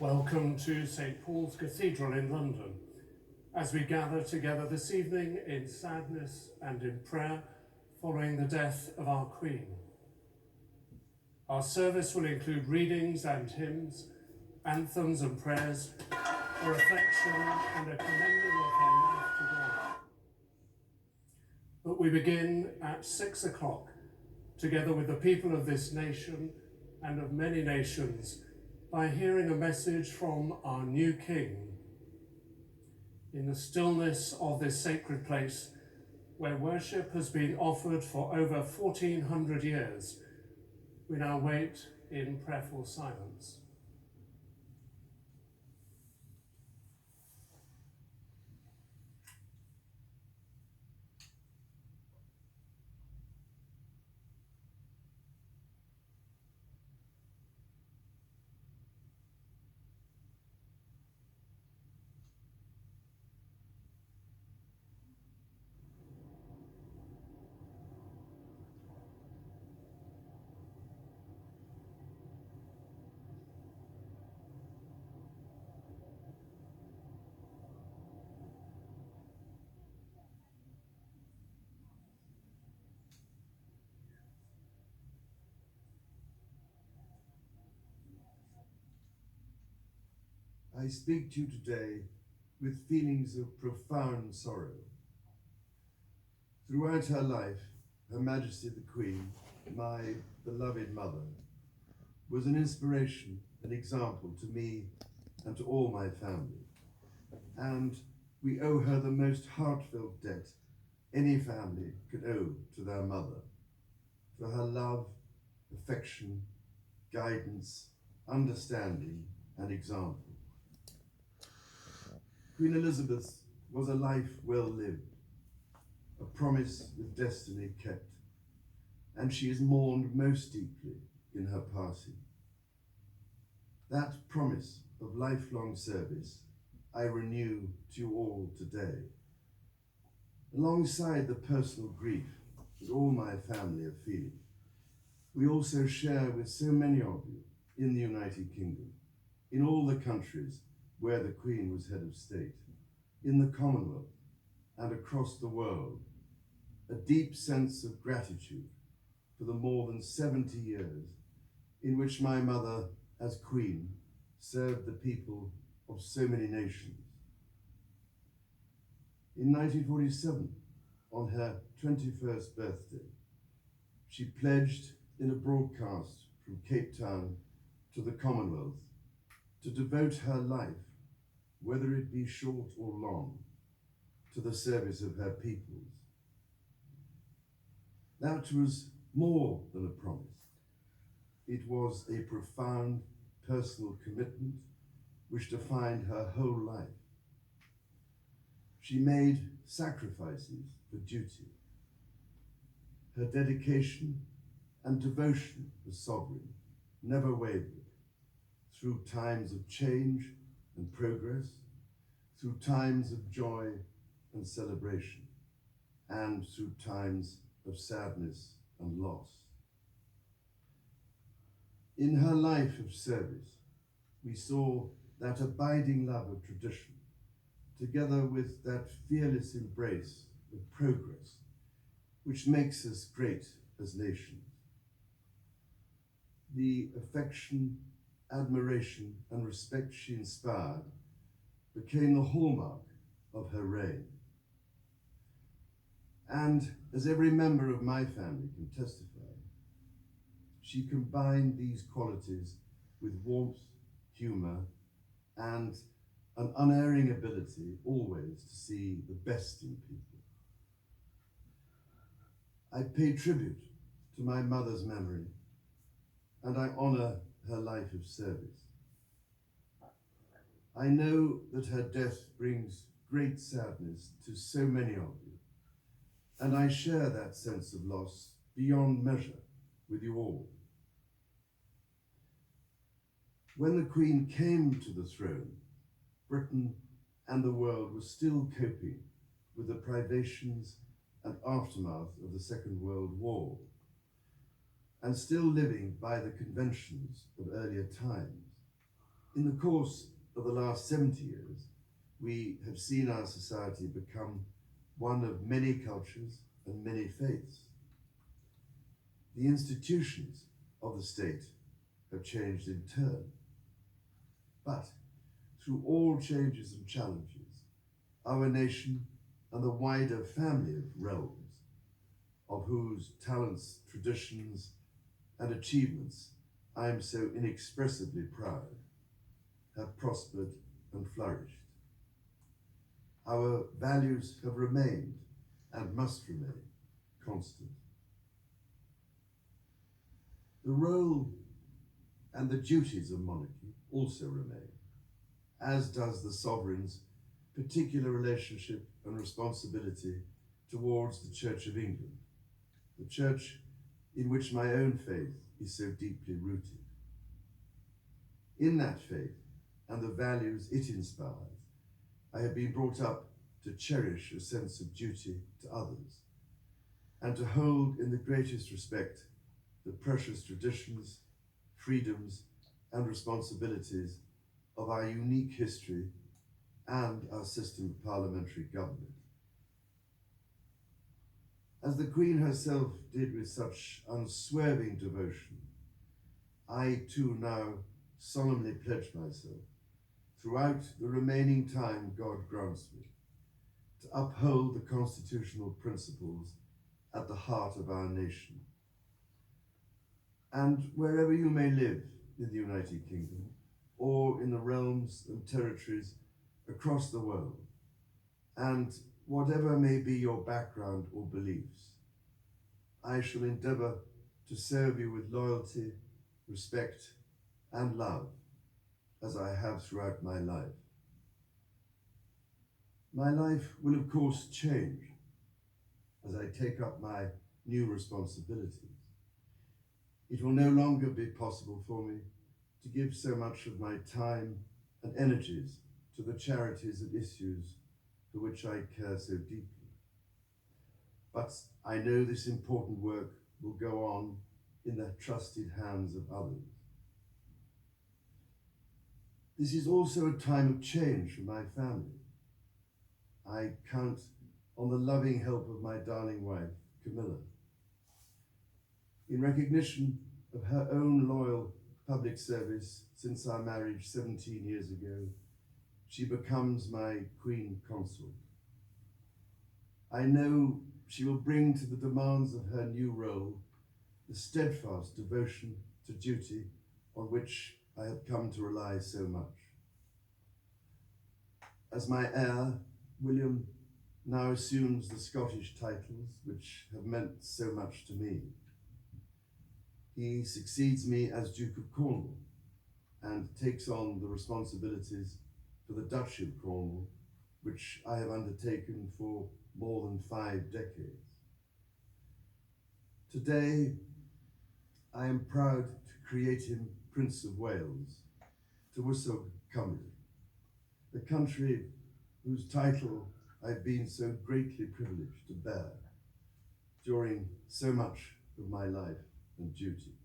Welcome to St. Paul's Cathedral in London, as we gather together this evening in sadness and in prayer following the death of our Queen. Our service will include readings and hymns, anthems and prayers, a reflection and a commending of her life to God. But we begin at 6 o'clock, together with the people of this nation and of many nations, by hearing a message from our new King. In the stillness of this sacred place, where worship has been offered for over 1400 years, we now wait in prayerful silence. I speak to you today with feelings of profound sorrow. Throughout her life, Her Majesty the Queen, my beloved mother, was an inspiration, an example to me and to all my family. And we owe her the most heartfelt debt any family could owe to their mother, for her love, affection, guidance, understanding, and example. Queen Elizabeth was a life well lived, a promise with destiny kept, and she is mourned most deeply in her passing. That promise of lifelong service I renew to you all today. Alongside the personal grief that all my family are feeling, we also share with so many of you in the United Kingdom, in all the countries where the Queen was head of state, in the Commonwealth and across the world, a deep sense of gratitude for the more than 70 years in which my mother, as Queen, served the people of so many nations. In 1947, on her 21st birthday, she pledged in a broadcast from Cape Town to the Commonwealth to devote her life, whether it be short or long, to the service of her peoples. That was more than a promise. It was a profound personal commitment which defined her whole life. She made sacrifices for duty. Her dedication and devotion as sovereign never wavered through times of change and progress, through times of joy and celebration, and through times of sadness and loss. In her life of service, we saw that abiding love of tradition, together with that fearless embrace of progress, which makes us great as nations. The affection, admiration, and respect she inspired became the hallmark of her reign. And as every member of my family can testify, she combined these qualities with warmth, humor, and an unerring ability always to see the best in people. I pay tribute to my mother's memory, and I honor her life of service. I know that her death brings great sadness to so many of you, and I share that sense of loss beyond measure with you all. When the Queen came to the throne, Britain and the world were still coping with the privations and aftermath of the Second World War, and still living by the conventions of earlier times. In the course of the last 70 years, we have seen our society become one of many cultures and many faiths. The institutions of the state have changed in turn. But through all changes and challenges, our nation and the wider family of realms, of whose talents, traditions, and achievements I am so inexpressibly proud, have prospered and flourished. Our values have remained and must remain constant. The role and the duties of monarchy also remain, as does the sovereign's particular relationship and responsibility towards the Church of England, the church in which my own faith is so deeply rooted. In that faith and the values it inspires, I have been brought up to cherish a sense of duty to others and to hold in the greatest respect the precious traditions, freedoms, and responsibilities of our unique history and our system of parliamentary government. As the Queen herself did with such unswerving devotion, I too now solemnly pledge myself, throughout the remaining time God grants me, to uphold the constitutional principles at the heart of our nation. And wherever you may live in the United Kingdom, or in the realms and territories across the world, and whatever may be your background or beliefs, I shall endeavour to serve you with loyalty, respect, and love, as I have throughout my life. My life will of course change as I take up my new responsibilities. It will no longer be possible for me to give so much of my time and energies to the charities and issues for which I care so deeply. But I know this important work will go on in the trusted hands of others. This is also a time of change for my family. I count on the loving help of my darling wife, Camilla. In recognition of her own loyal public service since our marriage 17 years ago, she becomes my Queen Consort. I know she will bring to the demands of her new role the steadfast devotion to duty on which I have come to rely so much. As my heir, William now assumes the Scottish titles which have meant so much to me. He succeeds me as Duke of Cornwall and takes on the responsibilities for the Duchy of Cornwall, which I have undertaken for more than 5 decades. Today, I am proud to create him Prince of Wales, Tywysog Cymru, the country whose title I've been so greatly privileged to bear during so much of my life and duty.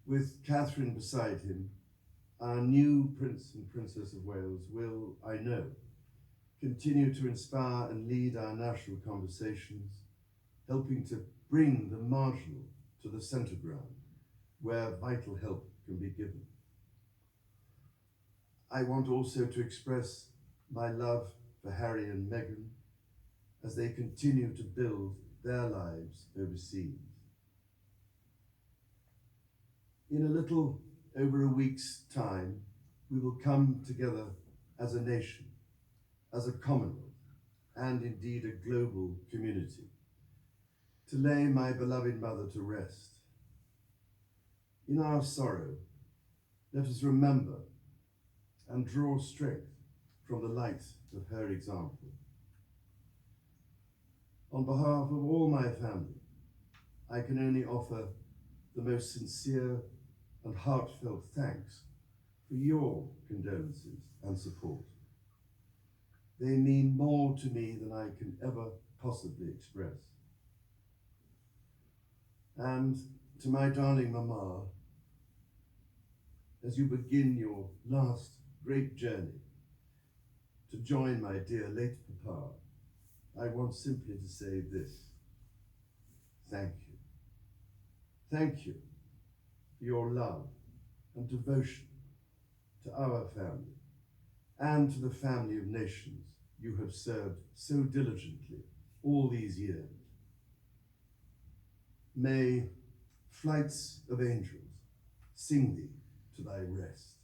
With Catherine beside him, our new Prince and Princess of Wales will, I know, continue to inspire and lead our national conversations, helping to bring the marginal to the centre ground, where vital help can be given. I want also to express my love for Harry and Meghan as they continue to build their lives overseas. In a little over a week's time, we will come together as a nation, as a Commonwealth, and indeed a global community, to lay my beloved mother to rest. In our sorrow, let us remember and draw strength from the light of her example. On behalf of all my family, I can only offer the most sincere and heartfelt thanks for your condolences and support. They mean more to me than I can ever possibly express. And to my darling Mama, as you begin your last great journey to join my dear late Papa, I want simply to say this. Thank you. Thank you for your love and devotion to our family and to the family of nations you have served so diligently all these years. May flights of angels sing thee to thy rest.